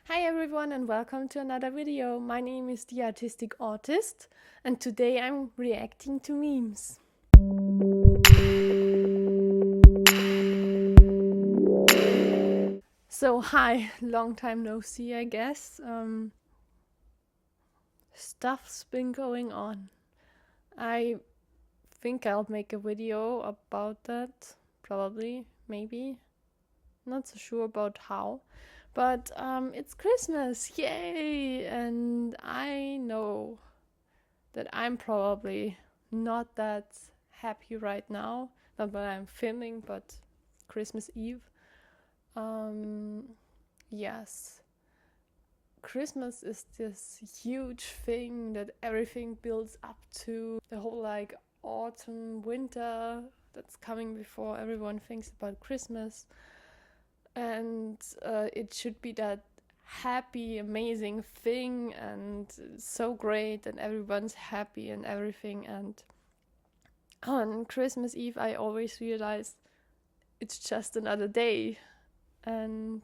Hi everyone and welcome to another video. My name is the Artistic Autist and today I'm reacting to memes. So hi, long time no see I guess. Stuff's been going on. I think I'll make a video about that, probably, maybe. Not so sure about how. But it's Christmas, yay! And I know that I'm probably not that happy right now. Not when I'm filming, but Christmas Eve. Yes. Christmas is this huge thing that everything builds up to. The whole autumn, winter that's coming before everyone thinks about Christmas. And it should be that happy, amazing thing and so great and everyone's happy and everything. And on Christmas Eve I always realize it's just another day. And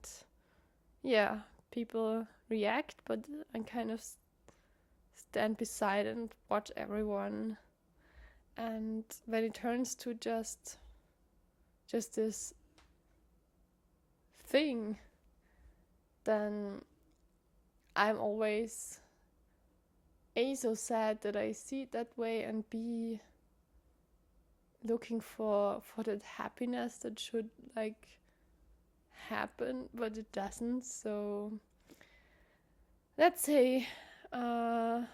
yeah, people react, but I kind of stand beside and watch everyone. And when it turns to just this thing, then I'm always A, so sad that I see it that way, and B, looking for that happiness that should happen, but it doesn't. So let's say hard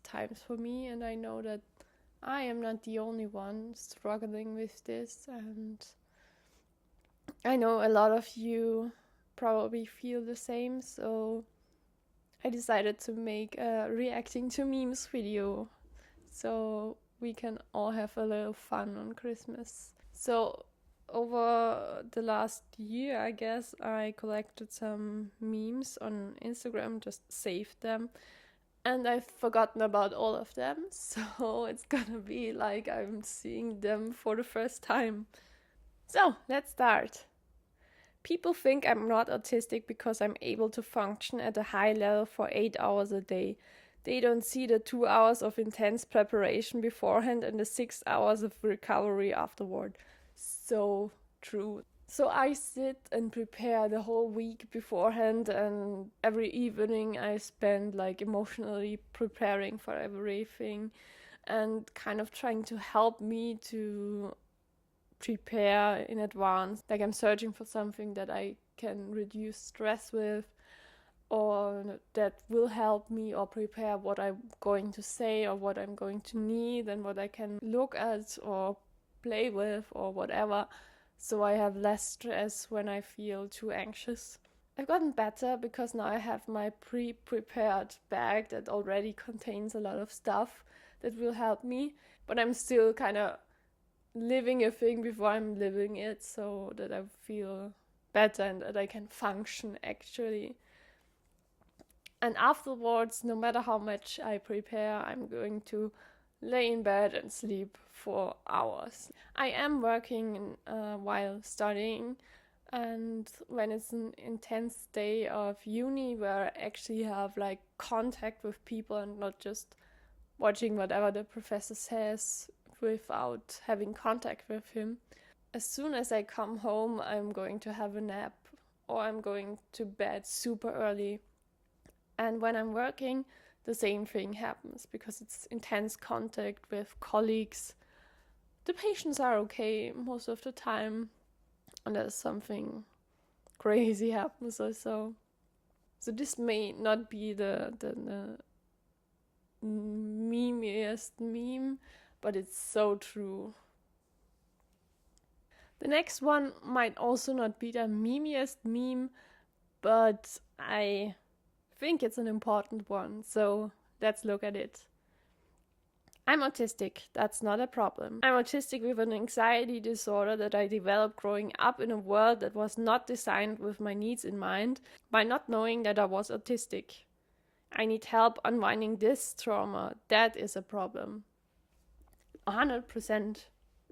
times for me, and I know that I am not the only one struggling with this, and I know a lot of you probably feel the same, so I decided to make a reacting to memes video so we can all have a little fun on Christmas. So over the last year, I guess, I collected some memes on Instagram, just saved them, and I've forgotten about all of them, so it's gonna be like I'm seeing them for the first time. So let's start. People think I'm not autistic because I'm able to function at a high level for 8 hours a day. They don't see the 2 hours of intense preparation beforehand and the 6 hours of recovery afterward. So true. So I sit and prepare the whole week beforehand, and every evening I spend emotionally preparing for everything and kind of trying to help me to prepare in advance. Like I'm searching for something that I can reduce stress with, or that will help me, or prepare what I'm going to say or what I'm going to need and what I can look at or play with or whatever, so I have less stress when I feel too anxious. I've gotten better because now I have my pre-prepared bag that already contains a lot of stuff that will help me, but I'm still kind of living a thing before I'm living it, so that I feel better and that I can function actually. And afterwards, no matter how much I prepare, I'm going to lay in bed and sleep for hours. I am working while studying, and when it's an intense day of uni where I actually have contact with people and not just watching whatever the professor says without having contact with him, as soon as I come home, I'm going to have a nap or I'm going to bed super early. And when I'm working, the same thing happens because it's intense contact with colleagues. The patients are okay most of the time, unless something crazy happens or so. So this may not be the memeiest meme, but it's so true. The next one might also not be the memeiest meme, but I think it's an important one, so let's look at it. I'm autistic, that's not a problem. I'm autistic with an anxiety disorder that I developed growing up in a world that was not designed with my needs in mind, by not knowing that I was autistic. I need help unwinding this trauma, that is a problem. 100%.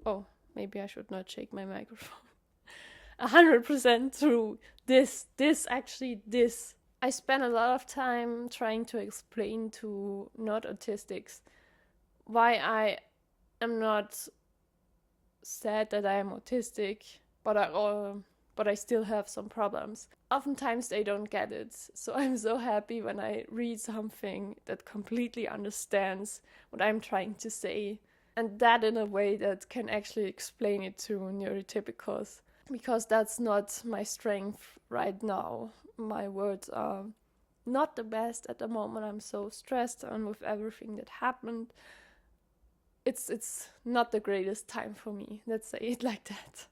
Oh, maybe I should not shake my microphone. 100% true. This. I spend a lot of time trying to explain to not autistics why I am not sad that I am autistic, but I still have some problems. Oftentimes they don't get it, so I'm so happy when I read something that completely understands what I'm trying to say, and that in a way that can actually explain it to neurotypicals, because that's not my strength right now. My words are not the best at the moment. I'm so stressed and with everything that happened. It's not the greatest time for me. Let's say it like that.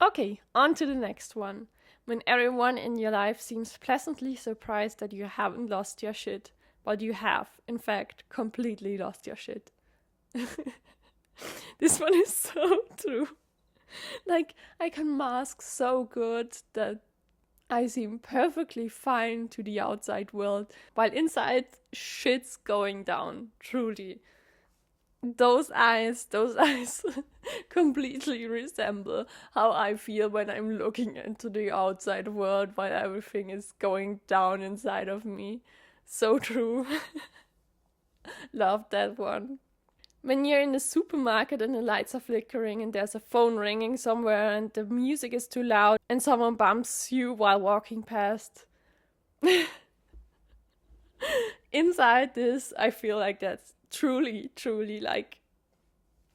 Okay, on to the next one. When everyone in your life seems pleasantly surprised that you haven't lost your shit, but you have, in fact, completely lost your shit. This one is so true. Like, I can mask so good that I seem perfectly fine to the outside world, while inside shit's going down, truly. Those eyes completely resemble how I feel when I'm looking into the outside world while everything is going down inside of me. So true. Love that one. When you're in the supermarket and the lights are flickering and there's a phone ringing somewhere and the music is too loud and someone bumps you while walking past. Inside this, I feel like that's truly like,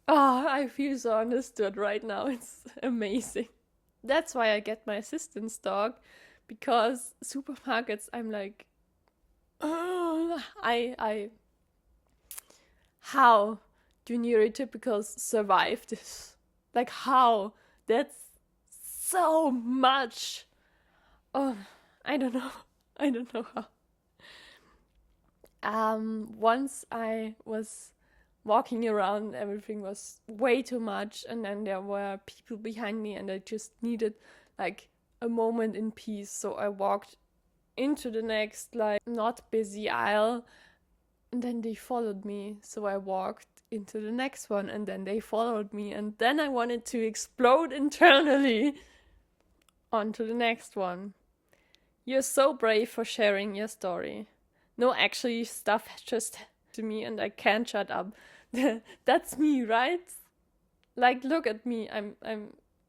I feel so understood right now. It's amazing. That's why I get my assistance dog, because supermarkets, I'm like, how do neurotypicals survive this? Like, how? That's so much. Oh, I don't know how. Once I was walking around, everything was way too much, and then there were people behind me, and I just needed like a moment in peace. So I walked into the next like not busy aisle, and then they followed me. So I walked into the next one, and then they followed me, and then I wanted to explode internally. On to the next one. You're so brave for sharing your story. No, actually, stuff just to me and I can't shut up. That's me, right? Like, look at me. I'm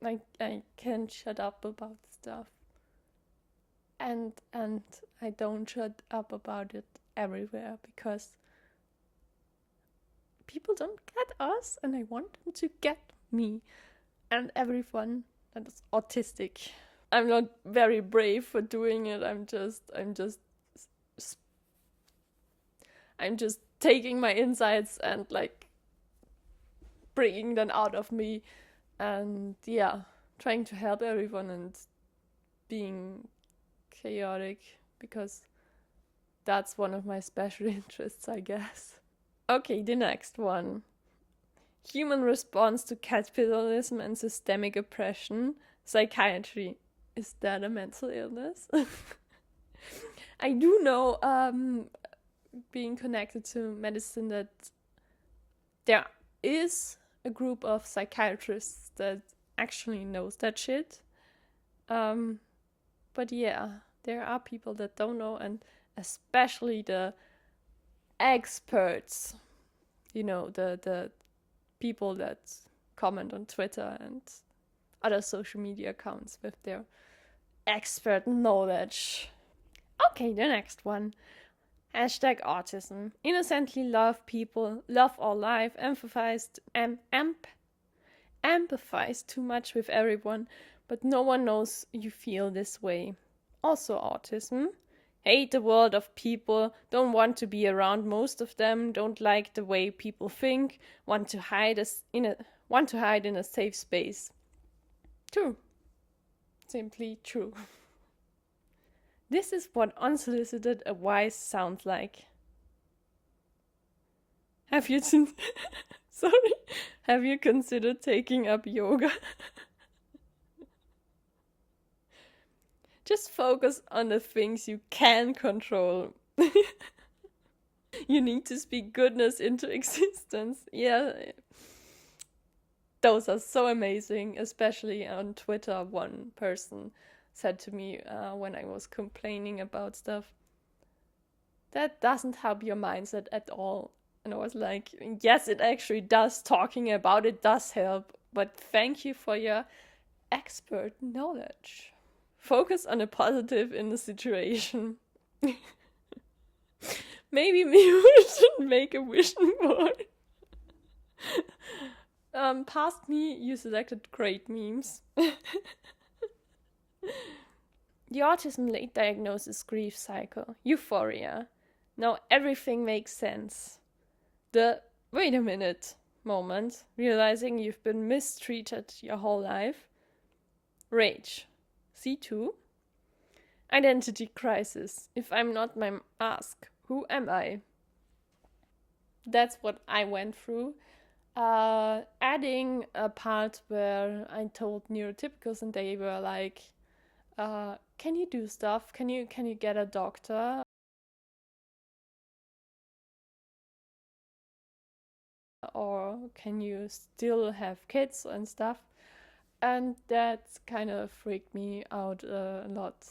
like, I can't shut up about stuff. And I don't shut up about it everywhere because people don't get us, and I want them to get me and everyone that is autistic. I'm not very brave for doing it. I'm just taking my insights and like bringing them out of me, and trying to help everyone and being chaotic, because that's one of my special interests, I guess. Okay, the next one. Human response to capitalism and systemic oppression, psychiatry. Is that a mental illness? I do know, being connected to medicine, that there is a group of psychiatrists that actually knows that shit. But yeah, there are people that don't know, and especially the experts, the people that comment on Twitter and other social media accounts with their expert knowledge. Okay, the next one. #autism. Innocently love people, love all life, empathize too much with everyone, but no one knows you feel this way. Also autism. Hate the world of people, don't want to be around most of them, don't like the way people think, want to hide in a safe space. True. Simply true. This is what unsolicited advice sounds like. Have you considered taking up yoga? Just focus on the things you can control. You need to speak goodness into existence. Yeah. Those are so amazing, especially on Twitter. One person said to me when I was complaining about stuff, that doesn't help your mindset at all. And I was like, yes, it actually does. Talking about it does help, but thank you for your expert knowledge. Focus on a positive in the situation. Maybe we should make a vision board. Past me, you selected great memes. The autism late diagnosis grief cycle. Euphoria. Now everything makes sense. The wait a minute moment, realizing you've been mistreated your whole life. Rage. C2. Identity crisis. If I'm not my mask, who am I? That's what I went through. Adding a part where I told neurotypicals and they were like, can you do stuff? Can you get a doctor? Or can you still have kids and stuff? And that kind of freaked me out a lot.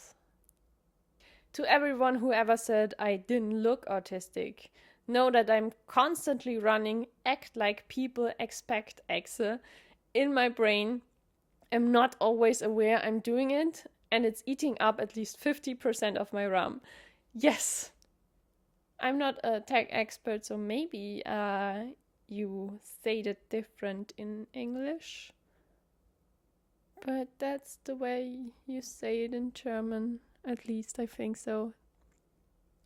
To everyone who ever said I didn't look autistic, know that I'm constantly running act like people expect exe in my brain. I'm not always aware I'm doing it, and it's eating up at least 50% of my RAM. Yes. I'm not a tech expert, so maybe you said it different in English. But that's the way you say it in German. At least I think so.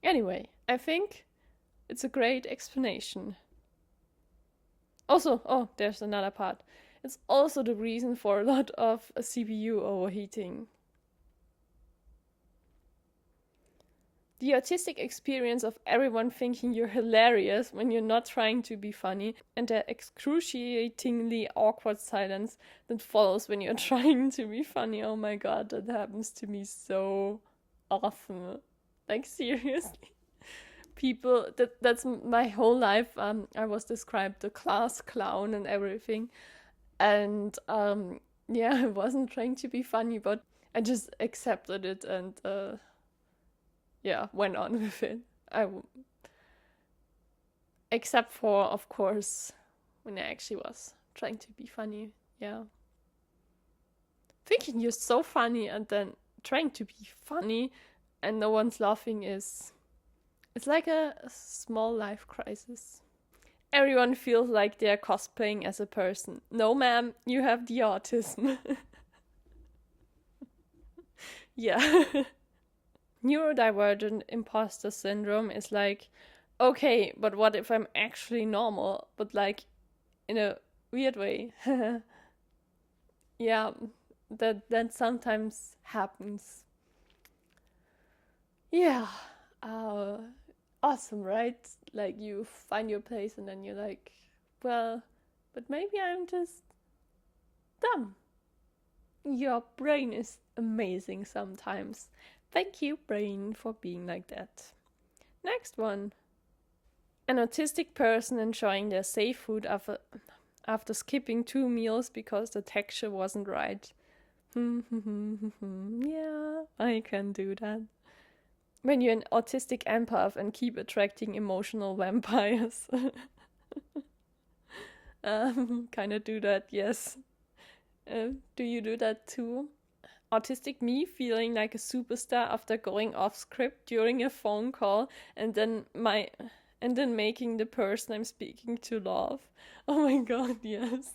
Anyway, I think it's a great explanation. Also, there's another part. It's also the reason for a lot of CPU overheating. The autistic experience of everyone thinking you're hilarious when you're not trying to be funny, and the excruciatingly awkward silence that follows when you're trying to be funny. Oh my god, that happens to me so often. Like, seriously. People, that's my whole life. I was described the class clown and everything. And yeah, I wasn't trying to be funny, but I just accepted it and yeah, went on with it. Except for, of course, when I actually was trying to be funny. Yeah. Thinking you're so funny and then trying to be funny and no one's laughing it's like a small life crisis. Everyone feels like they're cosplaying as a person. No, ma'am, you have the autism. Yeah. Neurodivergent imposter syndrome is like, okay, but what if I'm actually normal, but like in a weird way? Yeah, that sometimes happens. Yeah, awesome, right? Like you find your place and then you're like, well, but maybe I'm just dumb. Your brain is amazing sometimes. Thank you, brain, for being like that. Next one. An autistic person enjoying their safe food after skipping 2 meals because the texture wasn't right. Yeah, I can do that. When you're an autistic empath and keep attracting emotional vampires. Kind of do that, yes. Do you do that too? Autistic me feeling like a superstar after going off script during a phone call and then making the person I'm speaking to laugh. Oh my god, yes.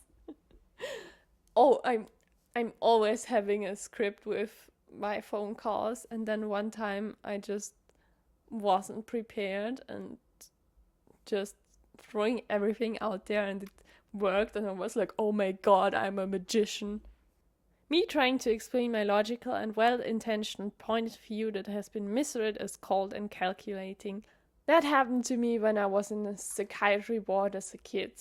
Oh, I'm always having a script with my phone calls, and then one time I just wasn't prepared and just throwing everything out there and it worked, and I was like, oh my god, I'm a magician. Me trying to explain my logical and well-intentioned point of view that has been misread as cold and calculating. That happened to me when I was in a psychiatry ward as a kid.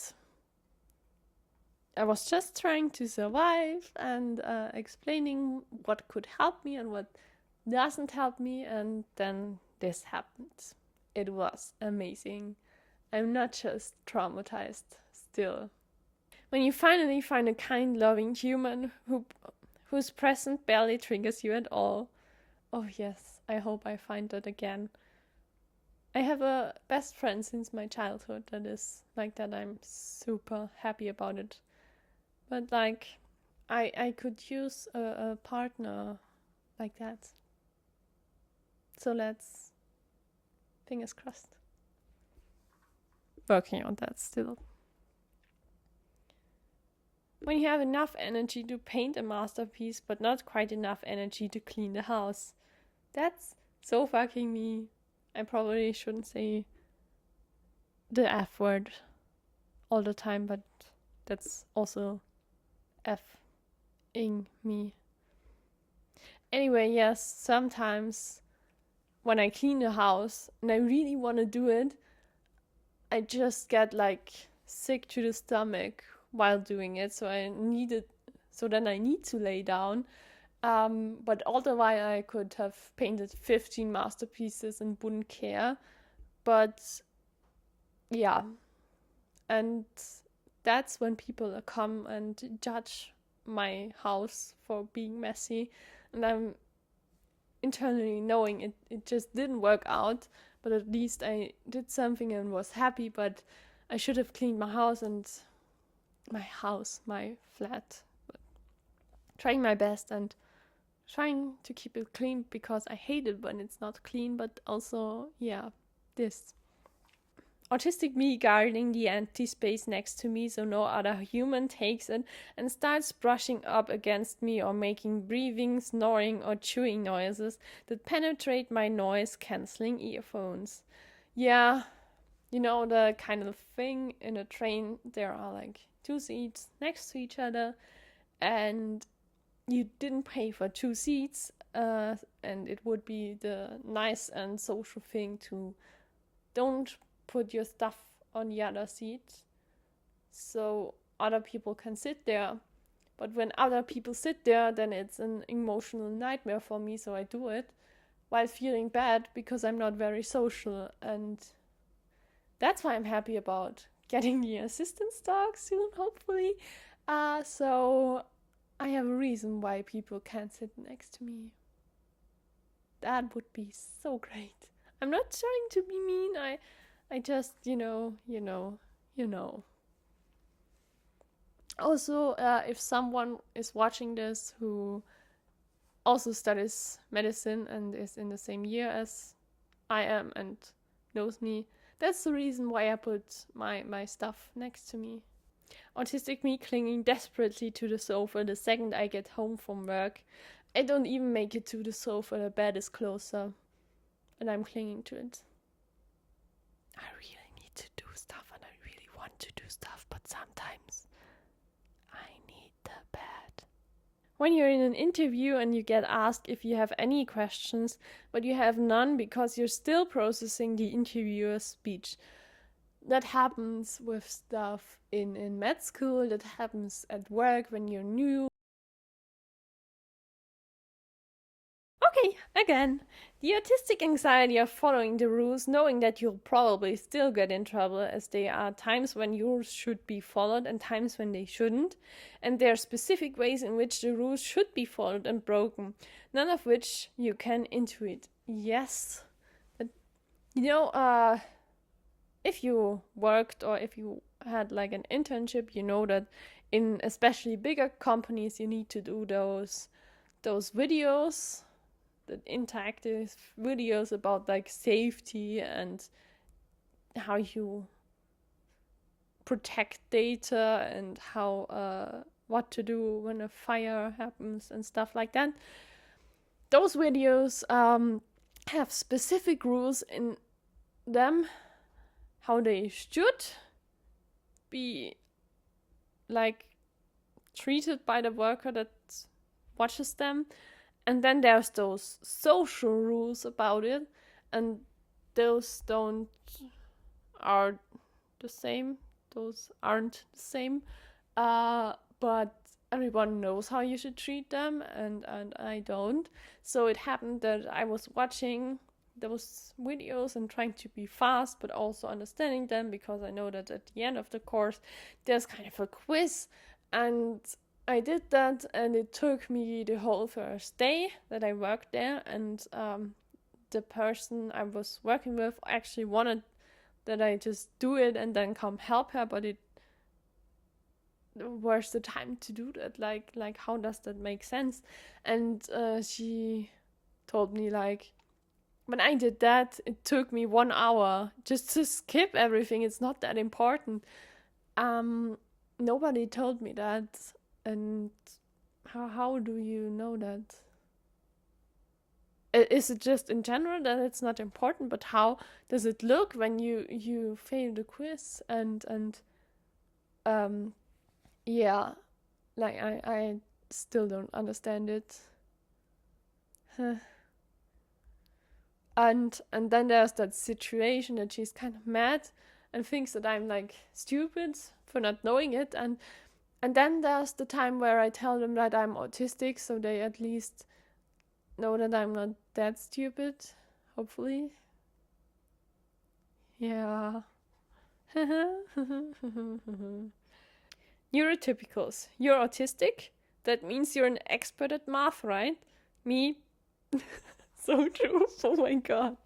I was just trying to survive and explaining what could help me and what doesn't help me, and then this happened. It was amazing. I'm not just traumatized still. When you finally find a kind, loving human whose presence barely triggers you at all. Oh yes, I hope I find that again. I have a best friend since my childhood that is like that. I'm super happy about it. But like, I could use a partner like that. So let's, fingers crossed. Working on that still. When you have enough energy to paint a masterpiece, but not quite enough energy to clean the house. That's so fucking me. I probably shouldn't say the F word all the time, but that's also F-ing me. Anyway, yes, sometimes when I clean the house and I really want to do it, I just get like sick to the stomach while doing it, so then I need to lay down. But all the while I could have painted 15 masterpieces and wouldn't care. But yeah, and that's when people come and judge my house for being messy, and I'm internally knowing it just didn't work out, but at least I did something and was happy. But I should have cleaned my house, my flat, but trying my best and trying to keep it clean because I hate it when it's not clean. But also, yeah, this autistic me guarding the empty space next to me so no other human takes it and starts brushing up against me or making breathing, snoring, or chewing noises that penetrate my noise-canceling earphones. Yeah, you know the kind of thing in a train, there are like two seats next to each other and you didn't pay for two seats, and it would be the nice and social thing to don't put your stuff on the other seat so other people can sit there. But when other people sit there, then it's an emotional nightmare for me, so I do it while feeling bad because I'm not very social. And that's why I'm happy about getting the assistance dog soon, hopefully. So I have a reason why people can't sit next to me. That would be so great. I'm not trying to be mean. I just, you know. Also, if someone is watching this who also studies medicine and is in the same year as I am and knows me, that's the reason why I put my stuff next to me. Autistic me clinging desperately to the sofa the second I get home from work. I don't even make it to the sofa, the bed is closer, and I'm clinging to it. I really need to do stuff and I really want to do stuff, but sometimes I need the bed. When you're in an interview and you get asked if you have any questions, but you have none because you're still processing the interviewer's speech. That happens with stuff in med school, that happens at work when you're new. Okay, again. The autistic anxiety of following the rules, knowing that you'll probably still get in trouble, as there are times when rules should be followed and times when they shouldn't, and there are specific ways in which the rules should be followed and broken, none of which you can intuit. Yes. But, if you worked or if you had like an internship, you know that in especially bigger companies you need to do those videos, the interactive videos about like safety and how you protect data and how what to do when a fire happens and stuff like that. Those videos have specific rules in them, how they should be like treated by the worker that watches them. And then there's those social rules about it, and those aren't the same. But everyone knows how you should treat them, and I don't. So it happened that I was watching those videos and trying to be fast, but also understanding them, because I know that at the end of the course there's kind of a quiz, and I did that, and it took me the whole first day that I worked there, and the person I was working with actually wanted that I just do it and then come help her, but it where's the time to do that? Like how does that make sense? And she told me, like, when I did that, it took me 1 hour just to skip everything. It's not that important. Nobody told me that. And how do you know that? Is it just in general that it's not important, but how does it look when you fail the quiz? And yeah, like I still don't understand it. And then there's that situation that she's kind of mad and thinks that I'm like stupid for not knowing it, and then there's the time where I tell them that I'm autistic, so they at least know that I'm not that stupid, hopefully. Yeah. Neurotypicals. You're autistic? That means you're an expert at math, right? Me? So true. Oh my god.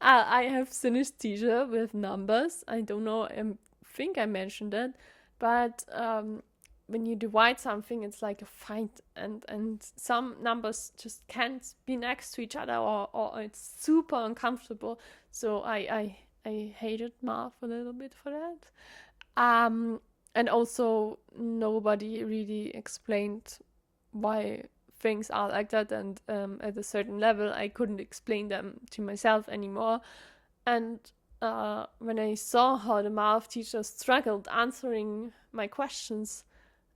I have synesthesia with numbers. I don't know, I think I mentioned that. But when you divide something, it's like a fight, and some numbers just can't be next to each other, or it's super uncomfortable. So I hated math a little bit for that. And also nobody really explained why things are like that, and at a certain level I couldn't explain them to myself anymore. And when I saw how the math teacher struggled answering my questions,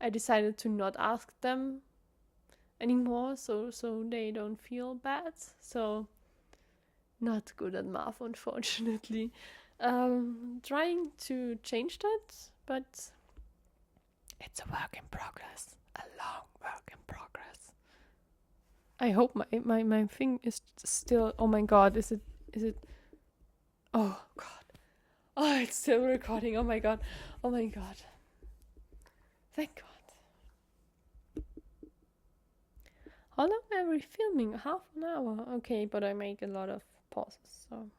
I decided to not ask them anymore, so they don't feel bad. So not good at math, unfortunately. Trying to change that, but it's a work in progress. A long work in progress. I hope my thing is still... Oh my god, is it... Oh god. Oh, it's still recording. Oh my god. Oh my god. Thank god. How long are we filming? Half an hour. Okay, but I make a lot of pauses, so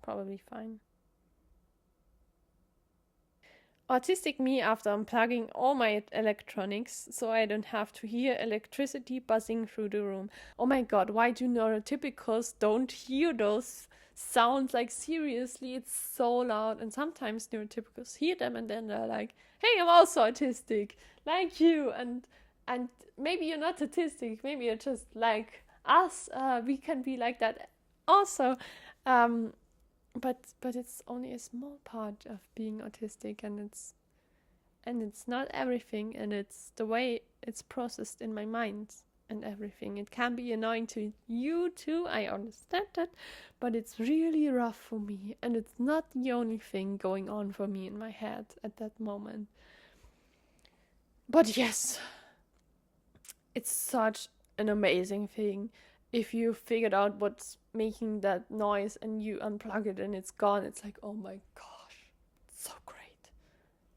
probably fine. Autistic me after unplugging all my electronics so I don't have to hear electricity buzzing through the room. Oh my god, why do neurotypicals don't hear those sounds? Like, seriously, it's so loud. And sometimes neurotypicals hear them and then they're like, hey, I'm also autistic, like you. And maybe you're not autistic, maybe you're just like us. We can be like that also. But it's only a small part of being autistic, and it's not everything, and it's the way it's processed in my mind and everything. It can be annoying to you too, I understand that, but it's really rough for me, and it's not the only thing going on for me in my head at that moment. But yes, it's such an amazing thing. If you figured out what's making that noise and you unplug it and it's gone, it's like, oh my gosh, so great.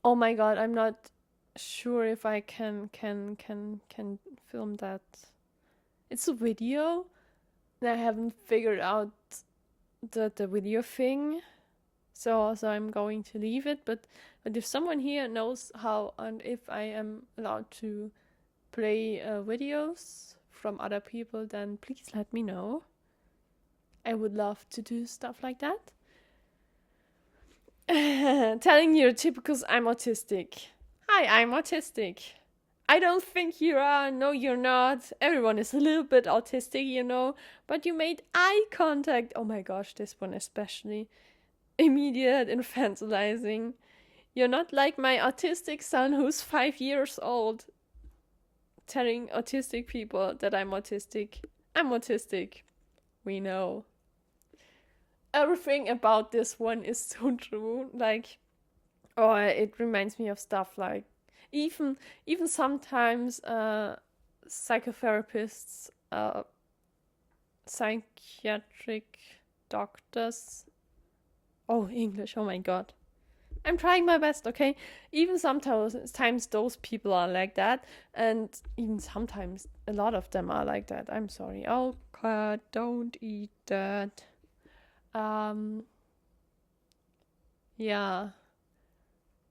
Oh my god, I'm not sure if I can film that. It's a video, and I haven't figured out the video thing, so I'm going to leave it. But if someone here knows how, and if I am allowed to play videos from other people, then please let me know. I would love to do stuff like that. Telling neurotypicals I'm autistic. Hi, I'm autistic. I don't think you are. No, you're not. Everyone is a little bit autistic, you know. But you made eye contact. Oh my gosh, this one especially. Immediate infantilizing. You're not like my autistic son who's 5 years old. Telling autistic people that I'm autistic. I'm autistic. We know. Everything about this one is so true. Like, oh, it reminds me of stuff like even sometimes psychotherapists, psychiatric doctors. Oh, English, oh my god. I'm trying my best, okay? Even sometimes those people are like that, and even sometimes a lot of them are like that. I'm sorry. Oh god, don't eat that. Yeah.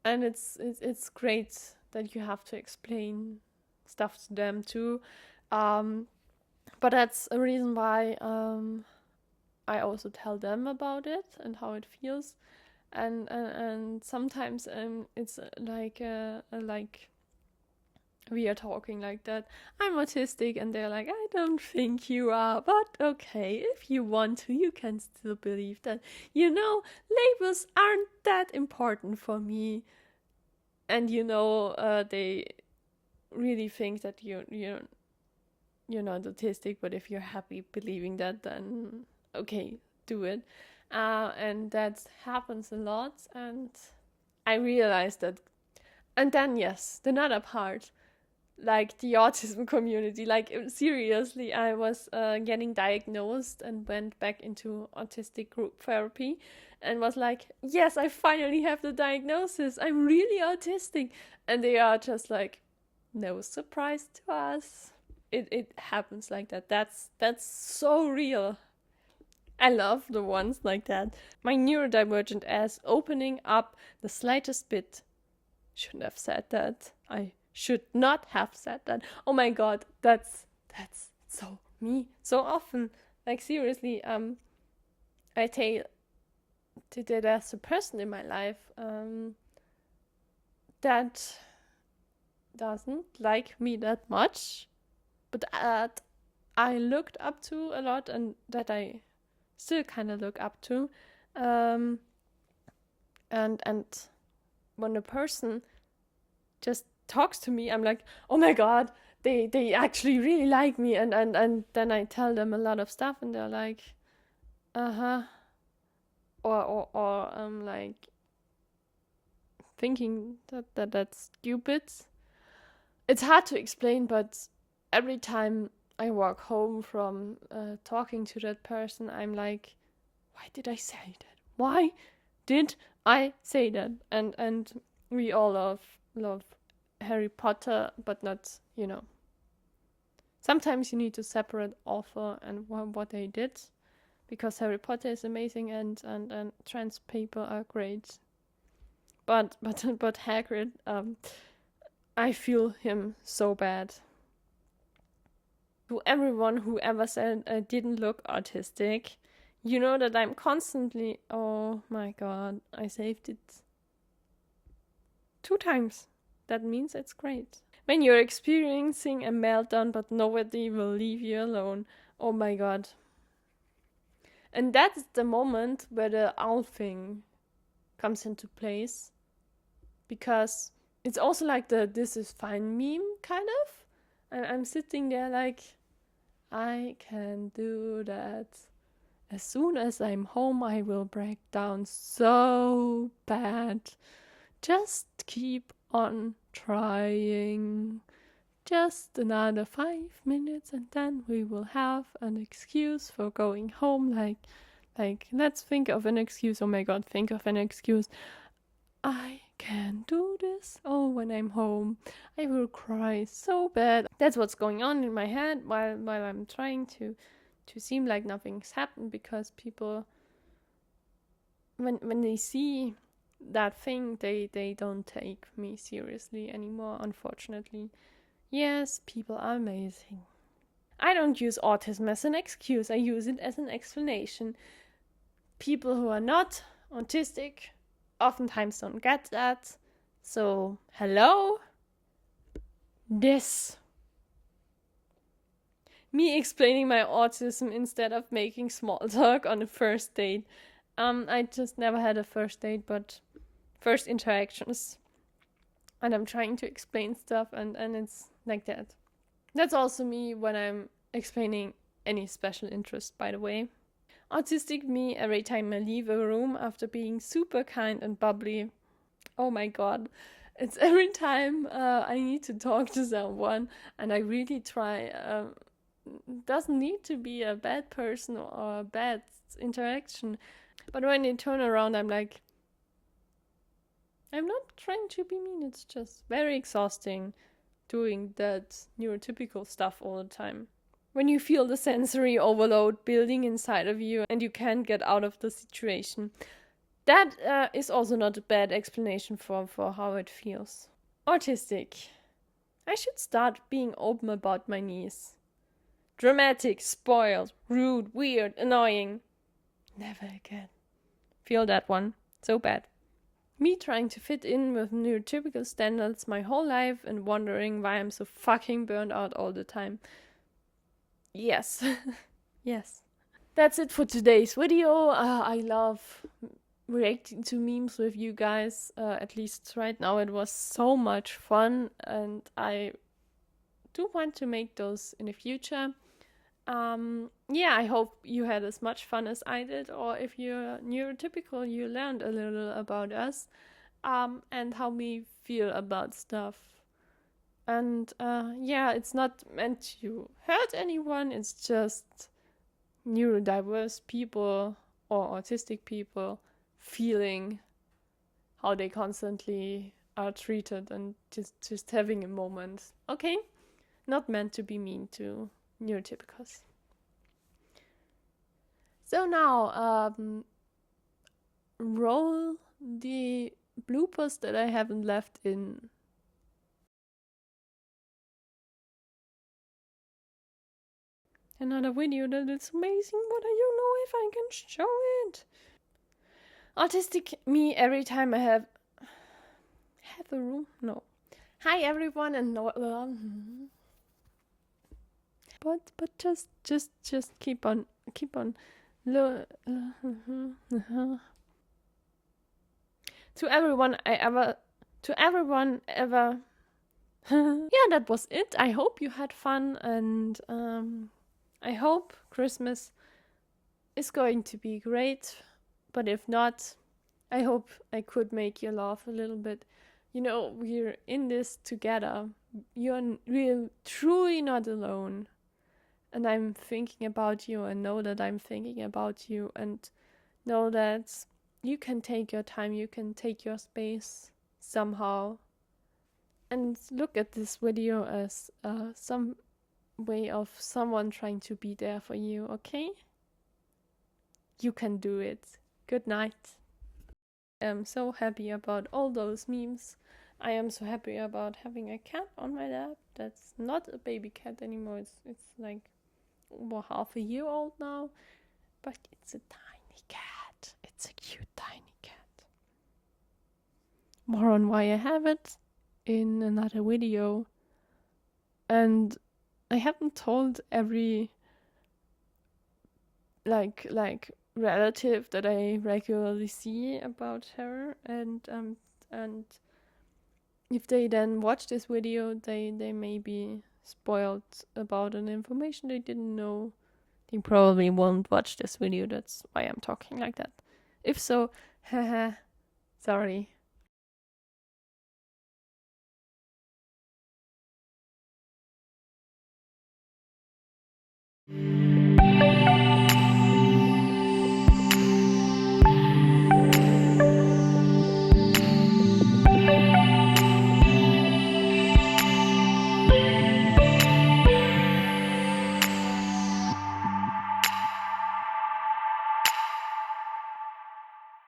And it's great that you have to explain stuff to them too. But that's a reason why I also tell them about it and how it feels. And sometimes it's like we are talking like that. I'm autistic, and they're like, I don't think you are, but okay, if you want to, you can still believe that. Labels aren't that important for me, and they really think that you're not autistic. But if you're happy believing that, then okay, do it. And that happens a lot, and I realized that. And then yes, another part, like the autism community, like seriously, I was getting diagnosed and went back into autistic group therapy, and was like, yes, I finally have the diagnosis, I'm really autistic. And they are just like, no surprise to us. It happens like that. That's so real. I love the ones like that. My neurodivergent ass opening up the slightest bit. Shouldn't have said that. I should not have said that. Oh my god, that's so me. So often. Like seriously, I take that as a person in my life that doesn't like me that much, but that I looked up to a lot, and that I still kind of look up to, and when a person just talks to me, I'm like, oh my god, they actually really like me, and then I tell them a lot of stuff, and they're like, uh-huh, or I'm like thinking that that's stupid. It's hard to explain, but every time I walk home from talking to that person, I'm like, why did I say that? Why did I say that? And we all love Harry Potter, but not, Sometimes you need to separate author and what they did, because Harry Potter is amazing and trans people are great. But Hagrid, I feel him so bad. To everyone who ever said I didn't look autistic, you know that I'm constantly, oh my god, I saved it 2 times. That means it's great. When you're experiencing a meltdown but nobody will leave you alone, oh my god. And that's the moment where the owl thing comes into place, because it's also like the "this is fine" meme, kind of. I'm sitting there like, I can do that. As soon as I'm home, I will break down so bad. Just keep on trying. Just another 5 minutes, and then we will have an excuse for going home. Like, let's think of an excuse. Oh my god, think of an excuse. I can do this. Oh, when I'm home, I will cry so bad. That's what's going on in my head while I'm trying to seem like nothing's happened, because people, when they see that thing, they don't take me seriously anymore, unfortunately. Yes, people are amazing. I don't use autism as an excuse. I use it as an explanation. People who are not autistic oftentimes don't get that. So, hello? This. Me explaining my autism instead of making small talk on a first date. I just never had a first date, but first interactions. And I'm trying to explain stuff, and it's like that. That's also me when I'm explaining any special interest, by the way. Autistic me, every time I leave a room after being super kind and bubbly. Oh my god. It's every time I need to talk to someone, and I really try. Doesn't need to be a bad person or a bad interaction. But when they turn around, I'm like, I'm not trying to be mean. It's just very exhausting doing that neurotypical stuff all the time. When you feel the sensory overload building inside of you and you can't get out of the situation. That is also not a bad explanation for how it feels. Autistic. I should start being open about my needs. Dramatic, spoiled, rude, weird, annoying. Never again. Feel that one. So bad. Me trying to fit in with neurotypical standards my whole life and wondering why I'm so fucking burned out all the time. Yes. Yes. That's it for today's video. I love reacting to memes with you guys. At least right now it was so much fun, and I do want to make those in the future. Yeah, I hope you had as much fun as I did, or if you're neurotypical, you learned a little about us, and how we feel about stuff. And yeah, it's not meant to hurt anyone, it's just neurodiverse people or autistic people feeling how they constantly are treated and just having a moment. Okay? Not meant to be mean to neurotypicals. So now, roll the bloopers that I haven't left in. Another video that is amazing, but I don't know if I can show it. Autistic me every time I have a room. No. Hi everyone, and no, but just keep on. To everyone ever. Yeah, that was it. I hope you had fun, and I hope Christmas is going to be great. But if not, I hope I could make you laugh a little bit. You know, we're in this together. We're truly not alone. And I'm thinking about you, and know that I'm thinking about you, and know that you can take your time, you can take your space somehow. And look at this video as some way of someone trying to be there for you, okay? You can do it. Good night. I am so happy about all those memes. I am so happy about having a cat on my lap. That's not a baby cat anymore. It's like over half a year old now. But it's a tiny cat. It's a cute tiny cat. More on why I have it in another video. And I haven't told every like relative that I regularly see about her, and if they then watch this video, they may be spoiled about an information they didn't know. They probably won't watch this video, that's why I'm talking like that. If so, haha, sorry.